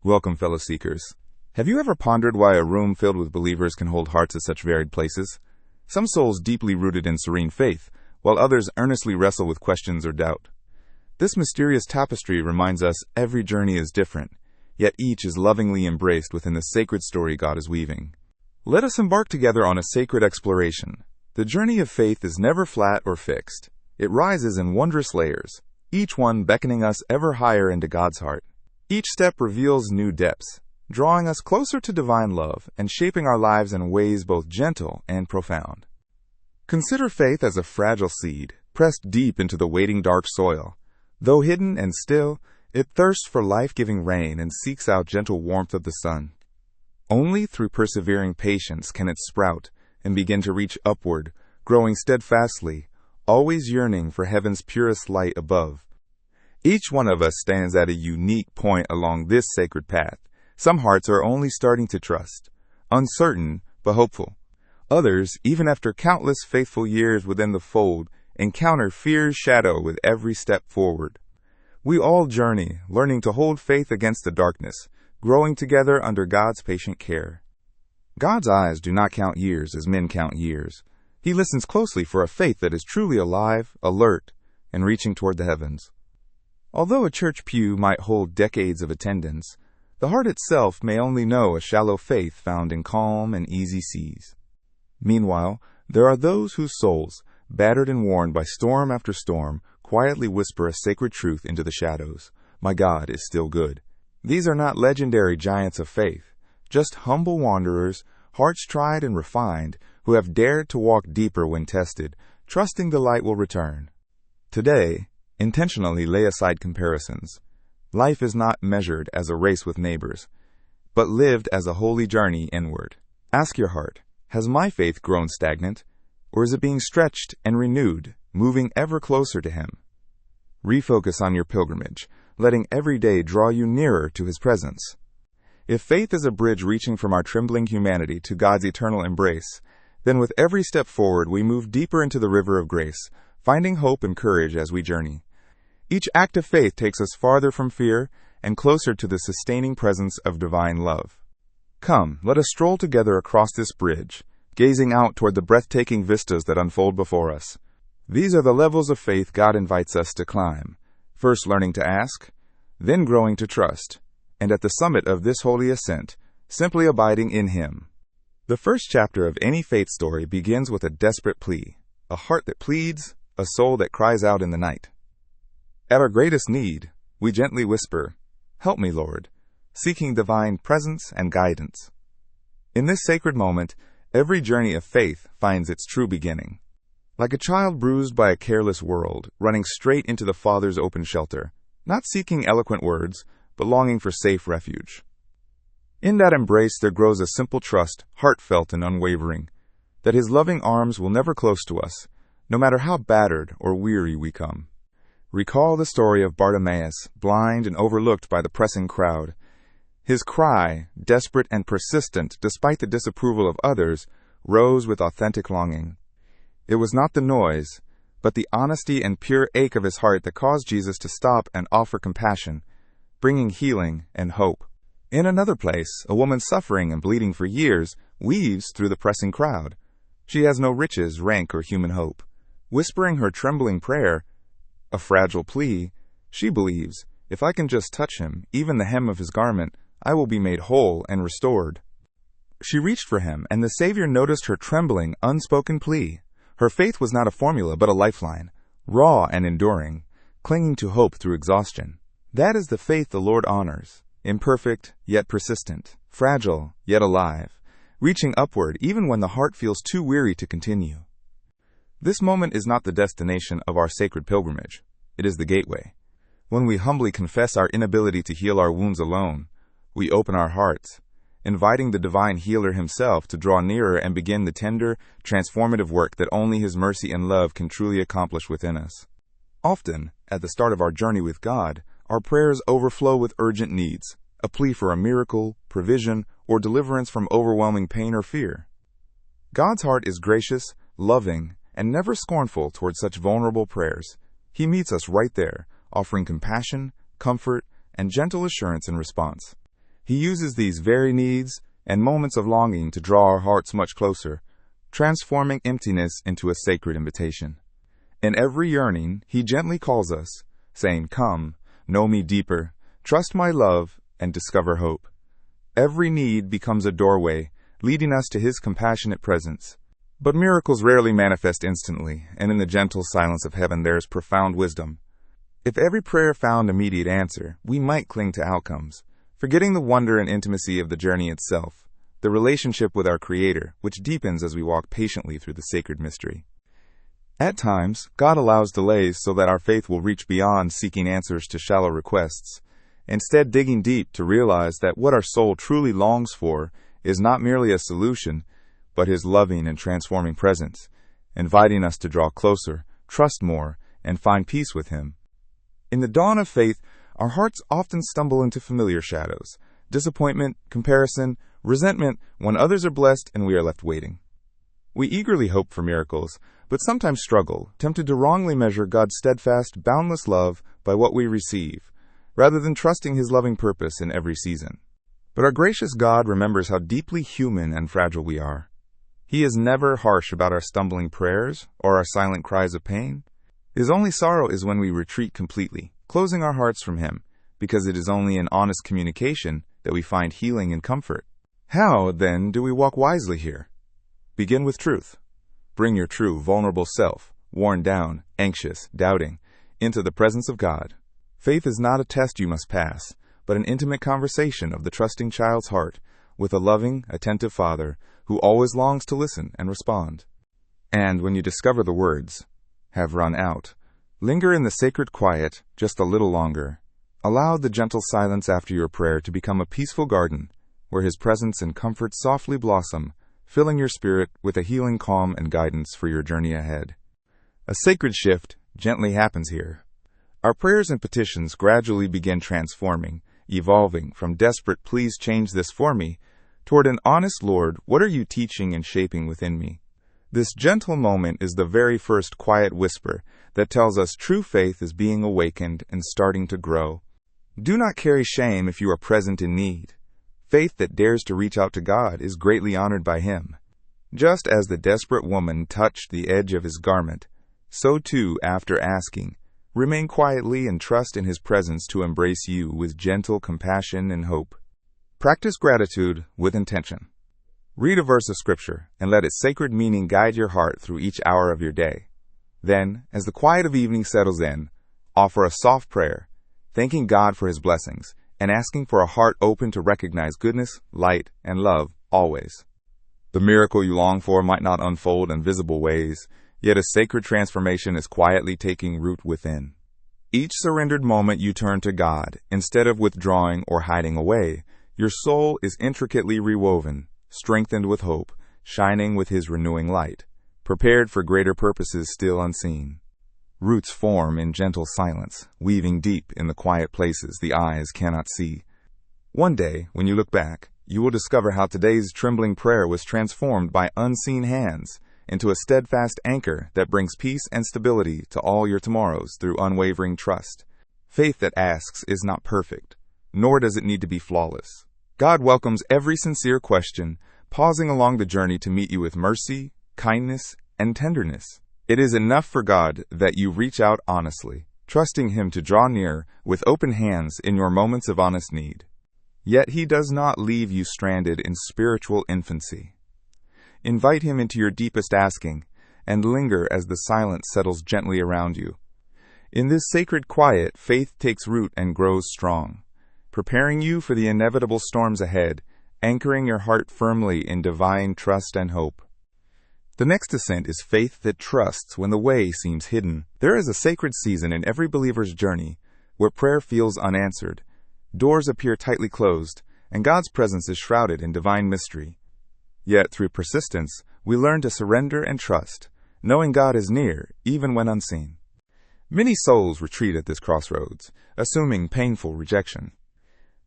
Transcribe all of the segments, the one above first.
Welcome, fellow seekers. Have you ever pondered why a room filled with believers can hold hearts at such varied places? Some souls deeply rooted in serene faith, while others earnestly wrestle with questions or doubt. This mysterious tapestry reminds us every journey is different, yet each is lovingly embraced within the sacred story God is weaving. Let us embark together on a sacred exploration. The journey of faith is never flat or fixed. It rises in wondrous layers, each one beckoning us ever higher into God's heart. Each step reveals new depths, drawing us closer to divine love and shaping our lives in ways both gentle and profound. Consider faith as a fragile seed, pressed deep into the waiting dark soil. Though hidden and still, it thirsts for life-giving rain and seeks out gentle warmth of the sun. Only through persevering patience can it sprout and begin to reach upward, growing steadfastly, always yearning for heaven's purest light above. Each one of us stands at a unique point along this sacred path. Some hearts are only starting to trust, uncertain but hopeful. Others, even after countless faithful years within the fold, encounter fear's shadow with every step forward. We all journey, learning to hold faith against the darkness, growing together under God's patient care. God's eyes do not count years as men count years. He listens closely for a faith that is truly alive, alert, and reaching toward the heavens. Although a church pew might hold decades of attendance, the heart itself may only know a shallow faith found in calm and easy seas. Meanwhile, there are those whose souls, battered and worn by storm after storm, quietly whisper a sacred truth into the shadows. My God is still good. These are not legendary giants of faith, just humble wanderers, hearts tried and refined, who have dared to walk deeper when tested, trusting the light will return. Today, intentionally lay aside comparisons. Life is not measured as a race with neighbors, but lived as a holy journey inward. Ask your heart, has my faith grown stagnant, or is it being stretched and renewed, moving ever closer to Him? Refocus on your pilgrimage, letting every day draw you nearer to His presence. If faith is a bridge reaching from our trembling humanity to God's eternal embrace, then with every step forward we move deeper into the river of grace, finding hope and courage as we journey. Each act of faith takes us farther from fear and closer to the sustaining presence of divine love. Come, let us stroll together across this bridge, gazing out toward the breathtaking vistas that unfold before us. These are the levels of faith God invites us to climb, first learning to ask, then growing to trust, and at the summit of this holy ascent, simply abiding in Him. The first chapter of any faith story begins with a desperate plea, a heart that pleads, a soul that cries out in the night. At our greatest need, we gently whisper, "Help me, Lord," seeking divine presence and guidance. In this sacred moment, every journey of faith finds its true beginning. Like a child bruised by a careless world, running straight into the Father's open shelter, not seeking eloquent words, but longing for safe refuge. In that embrace there grows a simple trust, heartfelt and unwavering, that His loving arms will never close to us, no matter how battered or weary we come. Recall the story of Bartimaeus, blind and overlooked by the pressing crowd. His cry, desperate and persistent despite the disapproval of others, rose with authentic longing. It was not the noise, but the honesty and pure ache of his heart that caused Jesus to stop and offer compassion, bringing healing and hope. In another place, a woman suffering and bleeding for years weaves through the pressing crowd. She has no riches, rank, or human hope. Whispering her trembling prayer, a fragile plea, she believes, if I can just touch Him, even the hem of His garment, I will be made whole and restored. She reached for Him, and the Savior noticed her trembling, unspoken plea. Her faith was not a formula, but a lifeline, raw and enduring, clinging to hope through exhaustion. That is the faith the Lord honors, imperfect yet persistent, fragile yet alive, reaching upward even when the heart feels too weary to continue. This moment is not the destination of our sacred pilgrimage. It is the gateway. When we humbly confess our inability to heal our wounds alone, we open our hearts, inviting the divine healer Himself to draw nearer and begin the tender, transformative work that only His mercy and love can truly accomplish within us. Often, at the start of our journey with God, our prayers overflow with urgent needs, a plea for a miracle, provision, or deliverance from overwhelming pain or fear. God's heart is gracious, loving, and never scornful towards such vulnerable prayers. He meets us right there, offering compassion, comfort, and gentle assurance in response. He uses these very needs and moments of longing to draw our hearts much closer, transforming emptiness into a sacred invitation. In every yearning, He gently calls us, saying, "Come, know me deeper, trust my love, and discover hope." Every need becomes a doorway, leading us to His compassionate presence. But miracles rarely manifest instantly, and in the gentle silence of heaven there is profound wisdom. If every prayer found immediate answer, we might cling to outcomes, forgetting the wonder and intimacy of the journey itself, the relationship with our Creator, which deepens as we walk patiently through the sacred mystery. At times, God allows delays so that our faith will reach beyond seeking answers to shallow requests, instead digging deep to realize that what our soul truly longs for is not merely a solution, but His loving and transforming presence, inviting us to draw closer, trust more, and find peace with Him. In the dawn of faith, our hearts often stumble into familiar shadows: disappointment, comparison, resentment when others are blessed and we are left waiting. We eagerly hope for miracles, but sometimes struggle, tempted to wrongly measure God's steadfast, boundless love by what we receive, rather than trusting His loving purpose in every season. But our gracious God remembers how deeply human and fragile we are. He is never harsh about our stumbling prayers or our silent cries of pain. His only sorrow is when we retreat completely, closing our hearts from Him, because it is only in honest communication that we find healing and comfort. How, then, do we walk wisely here? Begin with truth. Bring your true, vulnerable self, worn down, anxious, doubting, into the presence of God. Faith is not a test you must pass, but an intimate conversation of the trusting child's heart with a loving, attentive Father who always longs to listen and respond. And when you discover the words, "have run out," linger in the sacred quiet just a little longer. Allow the gentle silence after your prayer to become a peaceful garden where His presence and comfort softly blossom, filling your spirit with a healing calm and guidance for your journey ahead. A sacred shift gently happens here. Our prayers and petitions gradually begin transforming, evolving from desperate "please change this for me" toward an honest "Lord, what are you teaching and shaping within me?" This gentle moment is the very first quiet whisper that tells us true faith is being awakened and starting to grow. Do not carry shame if you are present in need. Faith that dares to reach out to God is greatly honored by Him. Just as the desperate woman touched the edge of His garment, so too, after asking, remain quietly and trust in His presence to embrace you with gentle compassion and hope. Practice gratitude with intention. Read a verse of Scripture and let its sacred meaning guide your heart through each hour of your day. Then, as the quiet of evening settles in, offer a soft prayer, thanking God for His blessings and asking for a heart open to recognize goodness, light, and love always. The miracle you long for might not unfold in visible ways, yet a sacred transformation is quietly taking root within. Each surrendered moment you turn to God, instead of withdrawing or hiding away, your soul is intricately rewoven, strengthened with hope, shining with His renewing light, prepared for greater purposes still unseen. Roots form in gentle silence, weaving deep in the quiet places the eyes cannot see. One day, when you look back, you will discover how today's trembling prayer was transformed by unseen hands into a steadfast anchor that brings peace and stability to all your tomorrows through unwavering trust. Faith that asks is not perfect, nor does it need to be flawless. God welcomes every sincere question, pausing along the journey to meet you with mercy, kindness, and tenderness. It is enough for God that you reach out honestly, trusting Him to draw near with open hands in your moments of honest need. Yet He does not leave you stranded in spiritual infancy. Invite Him into your deepest asking, and linger as the silence settles gently around you. In this sacred quiet, faith takes root and grows strong, preparing you for the inevitable storms ahead, anchoring your heart firmly in divine trust and hope. The next ascent is faith that trusts when the way seems hidden. There is a sacred season in every believer's journey where prayer feels unanswered, doors appear tightly closed, and God's presence is shrouded in divine mystery. Yet through persistence, we learn to surrender and trust, knowing God is near even when unseen. Many souls retreat at this crossroads, assuming painful rejection.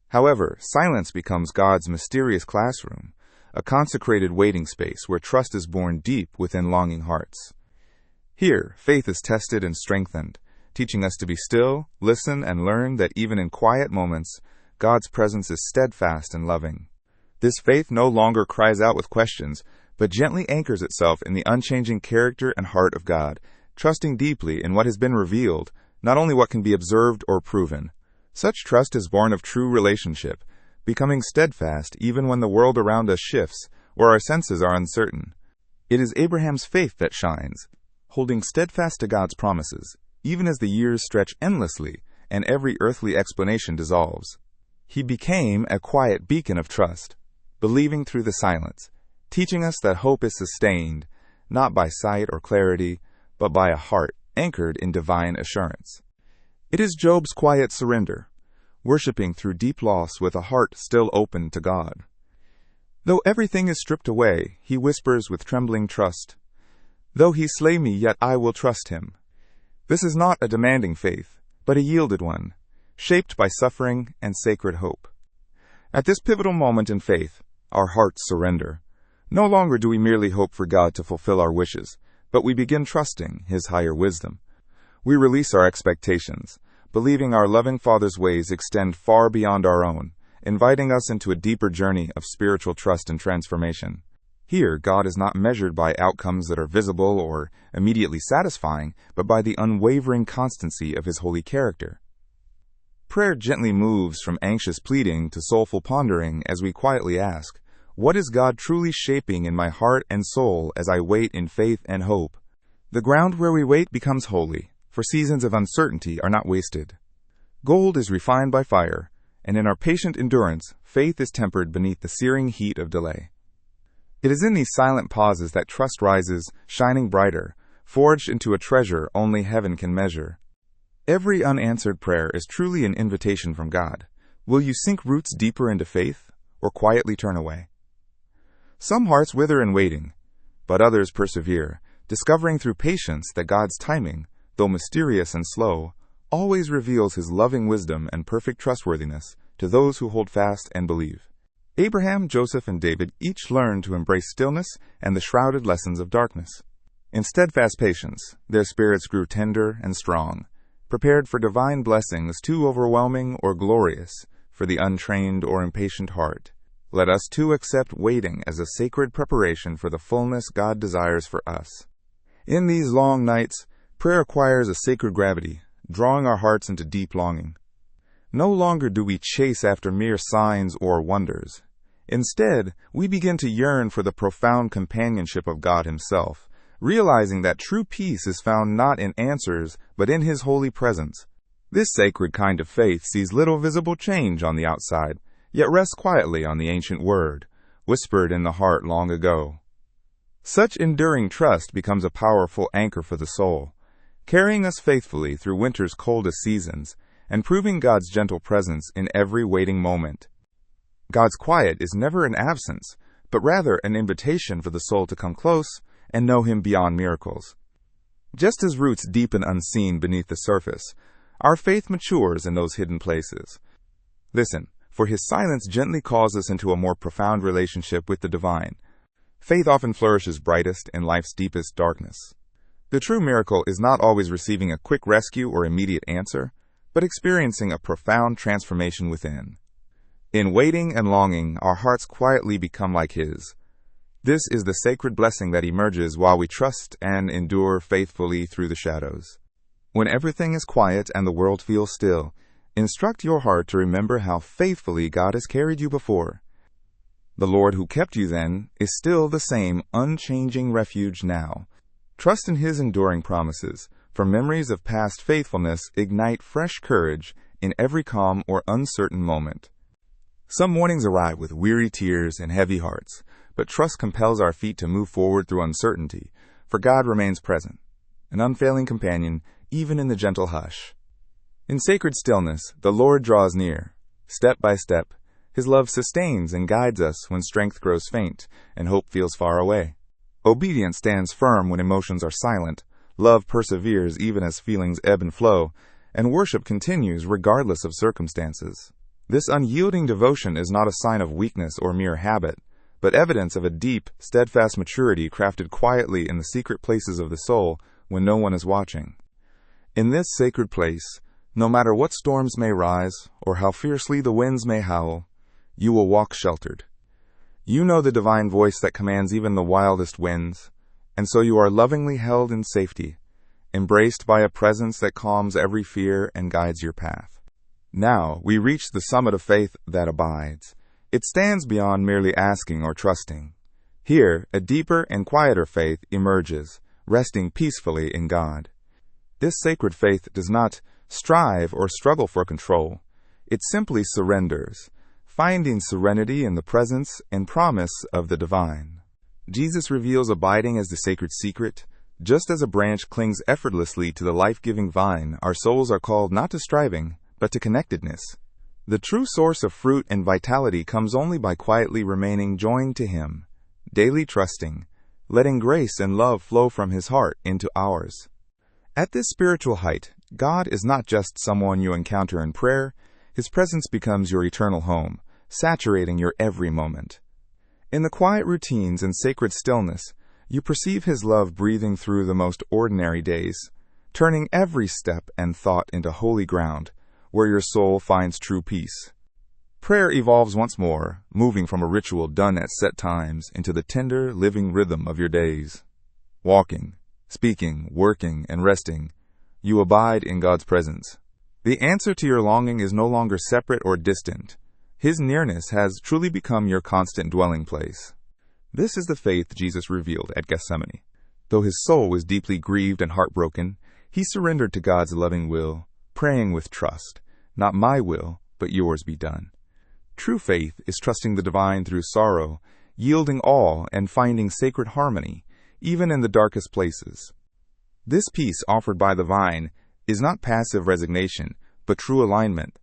However, silence becomes God's mysterious classroom, a consecrated waiting space where trust is born deep within longing hearts. Here, faith is tested and strengthened, teaching us to be still, listen, and learn that even in quiet moments, God's presence is steadfast and loving. This faith no longer cries out with questions, but gently anchors itself in the unchanging character and heart of God, trusting deeply in what has been revealed, not only what can be observed or proven. Such trust is born of true relationship, becoming steadfast even when the world around us shifts or our senses are uncertain. It is Abraham's faith that shines, holding steadfast to God's promises, even as the years stretch endlessly and every earthly explanation dissolves. He became a quiet beacon of trust, believing through the silence, teaching us that hope is sustained, not by sight or clarity, but by a heart anchored in divine assurance. It is Job's quiet surrender, worshiping through deep loss with a heart still open to God. Though everything is stripped away, he whispers with trembling trust, "Though he slay me, yet I will trust him." This is not a demanding faith, but a yielded one, shaped by suffering and sacred hope. At this pivotal moment in faith, our hearts surrender. No longer do we merely hope for God to fulfill our wishes, but we begin trusting His higher wisdom. We release our expectations, believing our loving Father's ways extend far beyond our own, inviting us into a deeper journey of spiritual trust and transformation. Here, God is not measured by outcomes that are visible or immediately satisfying, but by the unwavering constancy of His holy character. Prayer gently moves from anxious pleading to soulful pondering as we quietly ask, "What is God truly shaping in my heart and soul as I wait in faith and hope?" The ground where we wait becomes holy, for seasons of uncertainty are not wasted. Gold is refined by fire, and in our patient endurance, faith is tempered beneath the searing heat of delay. It is in these silent pauses that trust rises, shining brighter, forged into a treasure only heaven can measure. Every unanswered prayer is truly an invitation from God. Will you sink roots deeper into faith, or quietly turn away? Some hearts wither in waiting, but others persevere, discovering through patience that God's timing, though mysterious and slow, always reveals His loving wisdom and perfect trustworthiness to those who hold fast and believe. Abraham, Joseph, and David each learned to embrace stillness and the shrouded lessons of darkness. In steadfast patience, their spirits grew tender and strong, prepared for divine blessings too overwhelming or glorious for the untrained or impatient heart. Let us too accept waiting as a sacred preparation for the fullness God desires for us. In these long nights, prayer acquires a sacred gravity, drawing our hearts into deep longing. No longer do we chase after mere signs or wonders. Instead, we begin to yearn for the profound companionship of God Himself, realizing that true peace is found not in answers, but in His holy presence. This sacred kind of faith sees little visible change on the outside, yet rests quietly on the ancient word, whispered in the heart long ago. Such enduring trust becomes a powerful anchor for the soul, carrying us faithfully through winter's coldest seasons, and proving God's gentle presence in every waiting moment. God's quiet is never an absence, but rather an invitation for the soul to come close and know Him beyond miracles. Just as roots deepen unseen beneath the surface, our faith matures in those hidden places. Listen, for His silence gently calls us into a more profound relationship with the divine. Faith often flourishes brightest in life's deepest darkness. The true miracle is not always receiving a quick rescue or immediate answer, but experiencing a profound transformation within. In waiting and longing, our hearts quietly become like His. This is the sacred blessing that emerges while we trust and endure faithfully through the shadows. When everything is quiet and the world feels still, instruct your heart to remember how faithfully God has carried you before. The Lord who kept you then is still the same unchanging refuge now. Trust in His enduring promises, for memories of past faithfulness ignite fresh courage in every calm or uncertain moment. Some mornings arrive with weary tears and heavy hearts, but trust compels our feet to move forward through uncertainty, for God remains present, an unfailing companion even in the gentle hush. In sacred stillness, the Lord draws near. Step by step, His love sustains and guides us when strength grows faint and hope feels far away. Obedience stands firm when emotions are silent, love perseveres even as feelings ebb and flow, and worship continues regardless of circumstances. This unyielding devotion is not a sign of weakness or mere habit, but evidence of a deep, steadfast maturity crafted quietly in the secret places of the soul when no one is watching. In this sacred place, No matter what storms may rise, or how fiercely the winds may howl, you will walk sheltered. You know the divine voice that commands even the wildest winds, and so you are lovingly held in safety, embraced by a presence that calms every fear and guides your path. Now we reach the summit of faith that abides. It stands beyond merely asking or trusting. Here, a deeper and quieter faith emerges, resting peacefully in God. This sacred faith does not strive or struggle for control. It simply surrenders, finding serenity in the presence and promise of the divine. Jesus reveals abiding as the sacred secret. Just as a branch clings effortlessly to the life-giving vine, our souls are called not to striving, but to connectedness. The true source of fruit and vitality comes only by quietly remaining joined to Him, daily trusting, letting grace and love flow from His heart into ours. At this spiritual height, God is not just someone you encounter in prayer. His presence becomes your eternal home, saturating your every moment. In the quiet routines and sacred stillness, you perceive His love breathing through the most ordinary days, turning every step and thought into holy ground, where your soul finds true peace. Prayer evolves once more, moving from a ritual done at set times into the tender, living rhythm of your days. Walking, speaking, working, and resting, you abide in God's presence. The answer to your longing is no longer separate or distant. His nearness has truly become your constant dwelling place. This is the faith Jesus revealed at Gethsemane. Though His soul was deeply grieved and heartbroken, He surrendered to God's loving will, praying with trust, "Not my will, but yours be done." True faith is trusting the divine through sorrow, yielding all and finding sacred harmony, even in the darkest places. This peace offered by the vine is not passive resignation, but true alignment.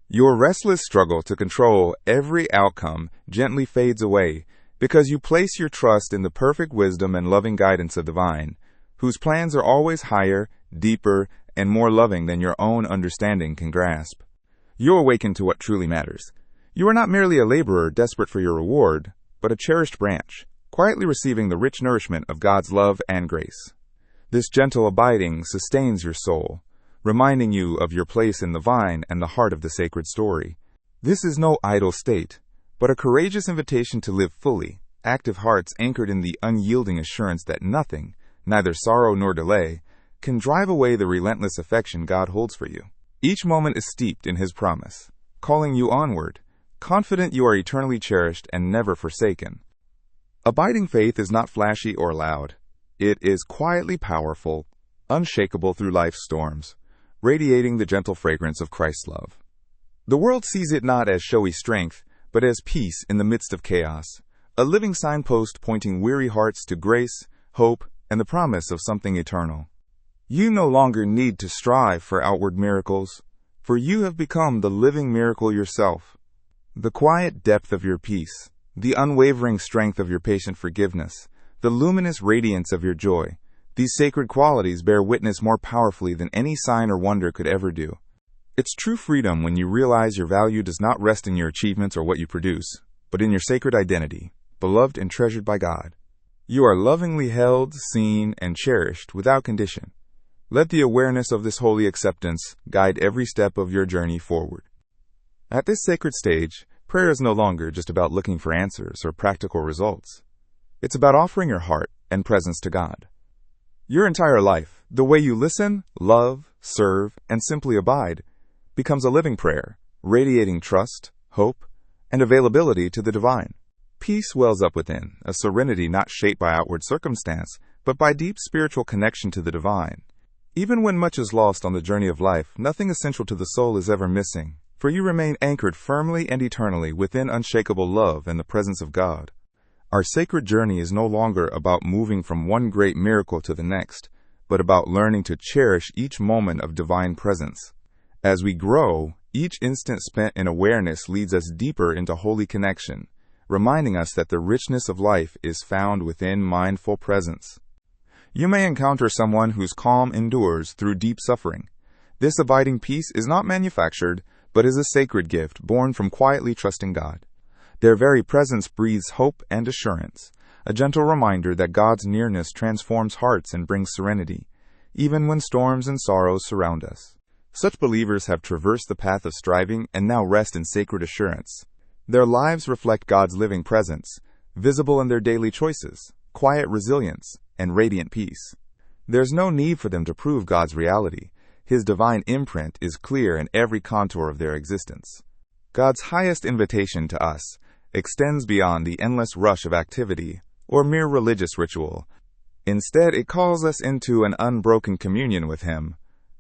Your restless struggle to control every outcome gently fades away because you place your trust in the perfect wisdom and loving guidance of the vine, whose plans are always higher, deeper, and more loving than your own understanding can grasp. You awaken to what truly matters. You are not merely a laborer desperate for your reward, but a cherished branch, quietly receiving the rich nourishment of God's love and grace. This gentle abiding sustains your soul, reminding you of your place in the vine and the heart of the sacred story. This is no idle state, but a courageous invitation to live fully, active hearts anchored in the unyielding assurance that nothing, neither sorrow nor delay, can drive away the relentless affection God holds for you. Each moment is steeped in His promise, calling you onward, confident you are eternally cherished and never forsaken. Abiding faith is not flashy or loud. It is quietly powerful, unshakable through life's storms, radiating the gentle fragrance of Christ's love. The world sees it not as showy strength, but as peace in the midst of chaos, a living signpost pointing weary hearts to grace, hope, and the promise of something eternal. You no longer need to strive for outward miracles, for you have become the living miracle yourself. The quiet depth of your peace, the unwavering strength of your patient forgiveness, the luminous radiance of your joy, these sacred qualities bear witness more powerfully than any sign or wonder could ever do. It's true freedom when you realize your value does not rest in your achievements or what you produce, but in your sacred identity, beloved and treasured by God. You are lovingly held, seen, and cherished without condition. Let the awareness of this holy acceptance guide every step of your journey forward. At this sacred stage, prayer is no longer just about looking for answers or practical results. It's about offering your heart and presence to God. Your entire life, the way you listen, love, serve, and simply abide, becomes a living prayer, radiating trust, hope, and availability to the divine. Peace wells up within, a serenity not shaped by outward circumstance, but by deep spiritual connection to the divine. Even when much is lost on the journey of life, nothing essential to the soul is ever missing, for you remain anchored firmly and eternally within unshakable love and the presence of God. Our sacred journey is no longer about moving from one great miracle to the next, but about learning to cherish each moment of divine presence. As we grow, each instant spent in awareness leads us deeper into holy connection, reminding us that the richness of life is found within mindful presence. You may encounter someone whose calm endures through deep suffering. This abiding peace is not manufactured, but is a sacred gift born from quietly trusting God. Their very presence breathes hope and assurance, a gentle reminder that God's nearness transforms hearts and brings serenity, even when storms and sorrows surround us. Such believers have traversed the path of striving and now rest in sacred assurance. Their lives reflect God's living presence, visible in their daily choices, quiet resilience, and radiant peace. There's no need for them to prove God's reality. His divine imprint is clear in every contour of their existence. God's highest invitation to us extends beyond the endless rush of activity or mere religious ritual. Instead, it calls us into an unbroken communion with Him,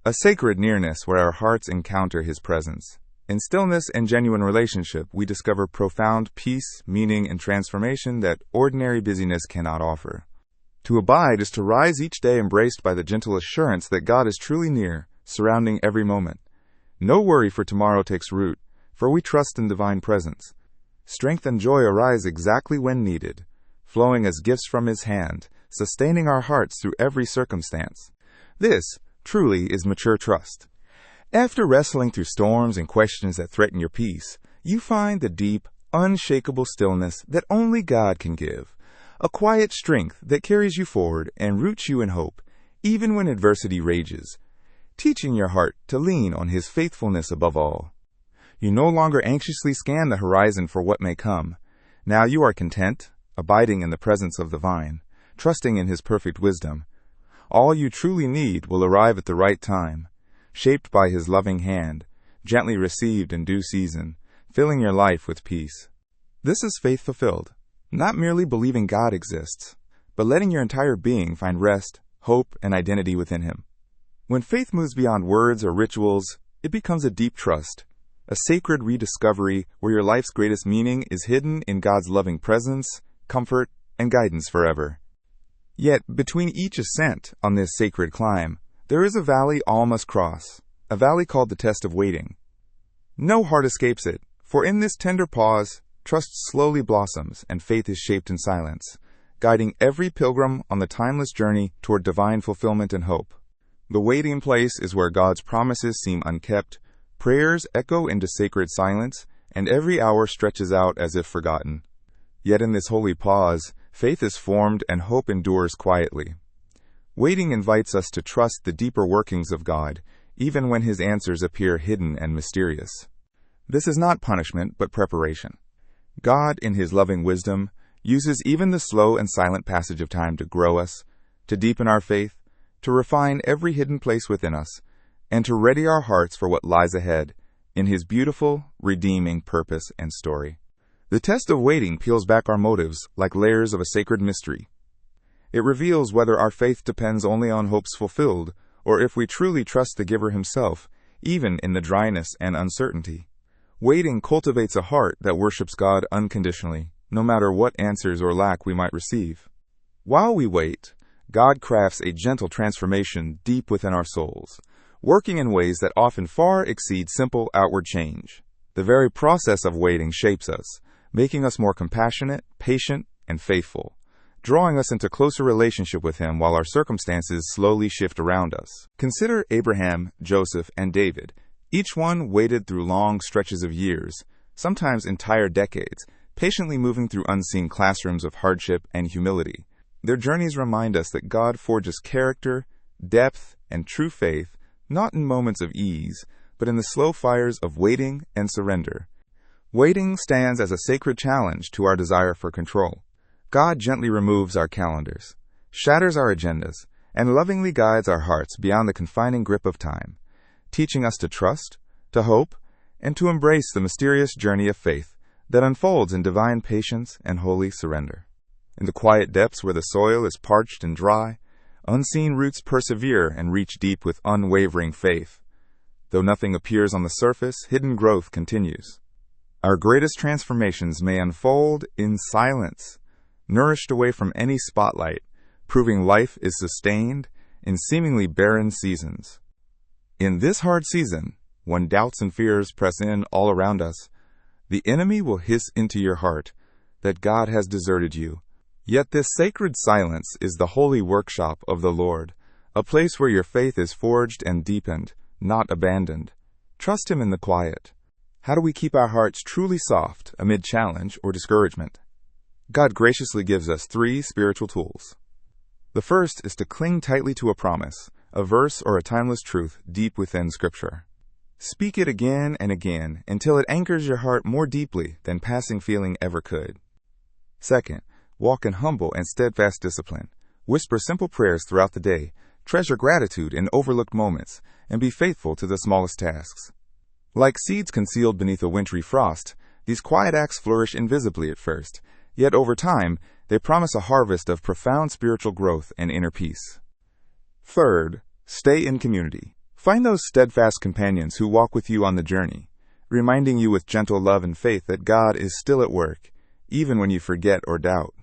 a sacred nearness where our hearts encounter His presence. In stillness and genuine relationship, we discover profound peace, meaning, and transformation that ordinary busyness cannot offer. To abide is to rise each day embraced by the gentle assurance that God is truly near, surrounding every moment. No worry for tomorrow takes root, for we trust in divine presence. Strength and joy arise exactly when needed, flowing as gifts from His hand, sustaining our hearts through every circumstance. This, truly, is mature trust. After wrestling through storms and questions that threaten your peace, you find the deep, unshakable stillness that only God can give, a quiet strength that carries you forward and roots you in hope, even when adversity rages, teaching your heart to lean on His faithfulness above all. You no longer anxiously scan the horizon for what may come. Now you are content, abiding in the presence of the vine, trusting in His perfect wisdom. All you truly need will arrive at the right time, shaped by His loving hand, gently received in due season, filling your life with peace. This is faith fulfilled, not merely believing God exists, but letting your entire being find rest, hope, and identity within Him. When faith moves beyond words or rituals, it becomes a deep trust, a sacred rediscovery where your life's greatest meaning is hidden in God's loving presence, comfort, and guidance forever. Yet, between each ascent on this sacred climb, there is a valley all must cross, a valley called the test of waiting. No heart escapes it, for in this tender pause, trust slowly blossoms and faith is shaped in silence, guiding every pilgrim on the timeless journey toward divine fulfillment and hope. The waiting place is where God's promises seem unkept, prayers echo into sacred silence, and every hour stretches out as if forgotten. Yet in this holy pause, faith is formed and hope endures quietly. Waiting invites us to trust the deeper workings of God, even when His answers appear hidden and mysterious. This is not punishment, but preparation. God, in His loving wisdom, uses even the slow and silent passage of time to grow us, to deepen our faith, to refine every hidden place within us, and to ready our hearts for what lies ahead in His beautiful, redeeming purpose and story. The test of waiting peels back our motives like layers of a sacred mystery. It reveals whether our faith depends only on hopes fulfilled, or if we truly trust the giver Himself, even in the dryness and uncertainty. Waiting cultivates a heart that worships God unconditionally, no matter what answers or lack we might receive. While we wait, God crafts a gentle transformation deep within our souls, working in ways that often far exceed simple outward change. The very process of waiting shapes us, making us more compassionate, patient, and faithful, drawing us into closer relationship with Him while our circumstances slowly shift around us. Consider Abraham, Joseph, and David. Each one waited through long stretches of years, sometimes entire decades, patiently moving through unseen classrooms of hardship and humility. Their journeys remind us that God forges character, depth, and true faith, not in moments of ease, but in the slow fires of waiting and surrender. Waiting stands as a sacred challenge to our desire for control. God gently removes our calendars, shatters our agendas, and lovingly guides our hearts beyond the confining grip of time, teaching us to trust, to hope, and to embrace the mysterious journey of faith that unfolds in divine patience and holy surrender. In the quiet depths where the soil is parched and dry, unseen roots persevere and reach deep with unwavering faith. Though nothing appears on the surface, hidden growth continues. Our greatest transformations may unfold in silence, nourished away from any spotlight, proving life is sustained in seemingly barren seasons. In this hard season, when doubts and fears press in all around us, the enemy will hiss into your heart that God has deserted you. Yet this sacred silence is the holy workshop of the Lord, a place where your faith is forged and deepened, not abandoned. Trust Him in the quiet. How do we keep our hearts truly soft amid challenge or discouragement? God graciously gives us 3 spiritual tools. The first is to cling tightly to a promise, a verse or a timeless truth deep within Scripture. Speak it again and again until it anchors your heart more deeply than passing feeling ever could. Second, walk in humble and steadfast discipline. Whisper simple prayers throughout the day, treasure gratitude in overlooked moments, and be faithful to the smallest tasks. Like seeds concealed beneath a wintry frost, these quiet acts flourish invisibly at first, yet over time, they promise a harvest of profound spiritual growth and inner peace. Third, stay in community. Find those steadfast companions who walk with you on the journey, reminding you with gentle love and faith that God is still at work, even when you forget or doubt.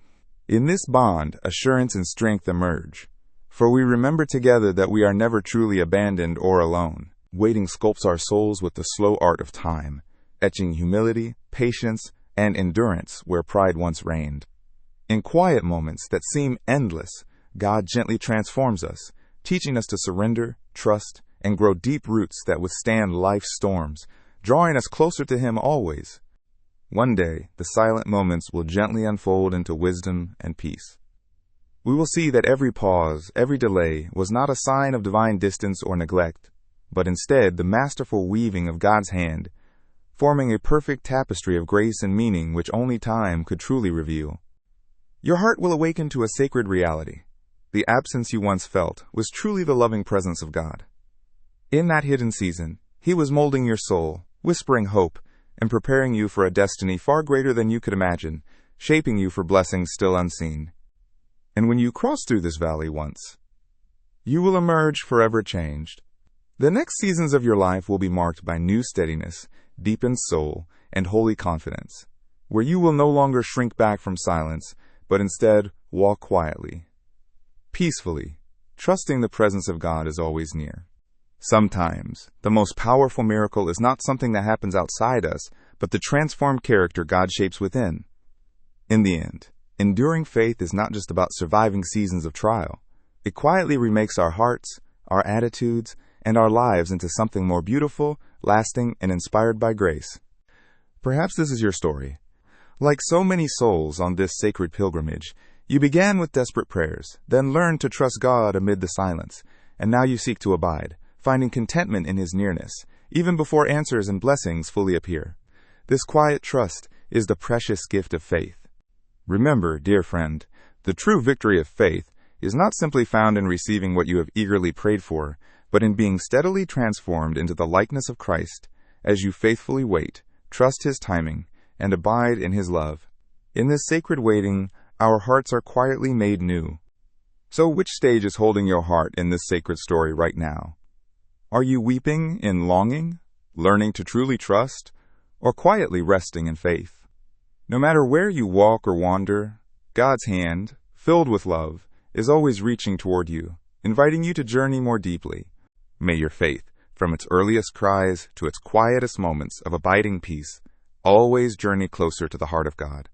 In this bond, assurance and strength emerge, for we remember together that we are never truly abandoned or alone. Waiting sculpts our souls with the slow art of time, etching humility, patience, and endurance where pride once reigned. In quiet moments that seem endless, God gently transforms us, teaching us to surrender, trust, and grow deep roots that withstand life's storms, drawing us closer to Him always. One day, the silent moments will gently unfold into wisdom and peace. We will see that every pause, every delay, was not a sign of divine distance or neglect, but instead the masterful weaving of God's hand, forming a perfect tapestry of grace and meaning which only time could truly reveal. Your heart will awaken to a sacred reality. The absence you once felt was truly the loving presence of God. In that hidden season, He was molding your soul, whispering hope, and preparing you for a destiny far greater than you could imagine, shaping you for blessings still unseen. And when you cross through this valley once, you will emerge forever changed. The next seasons of your life will be marked by new steadiness, deepened soul, and holy confidence, where you will no longer shrink back from silence, but instead walk quietly, peacefully, trusting the presence of God is always near. Sometimes, the most powerful miracle is not something that happens outside us, but the transformed character God shapes within. In the end, enduring faith is not just about surviving seasons of trial. It quietly remakes our hearts, our attitudes, and our lives into something more beautiful, lasting, and inspired by grace. Perhaps this is your story. Like so many souls on this sacred pilgrimage, you began with desperate prayers, then learned to trust God amid the silence, and now you seek to abide, finding contentment in His nearness, even before answers and blessings fully appear. This quiet trust is the precious gift of faith. Remember, dear friend, the true victory of faith is not simply found in receiving what you have eagerly prayed for, but in being steadily transformed into the likeness of Christ as you faithfully wait, trust His timing, and abide in His love. In this sacred waiting, our hearts are quietly made new. So which stage is holding your heart in this sacred story right now? Are you weeping in longing, learning to truly trust, or quietly resting in faith? No matter where you walk or wander, God's hand, filled with love, is always reaching toward you, inviting you to journey more deeply. May your faith, from its earliest cries to its quietest moments of abiding peace, always journey closer to the heart of God.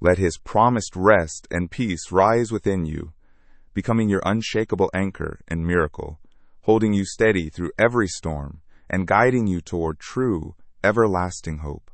Let His promised rest and peace rise within you, becoming your unshakable anchor and miracle, holding you steady through every storm and guiding you toward true, everlasting hope.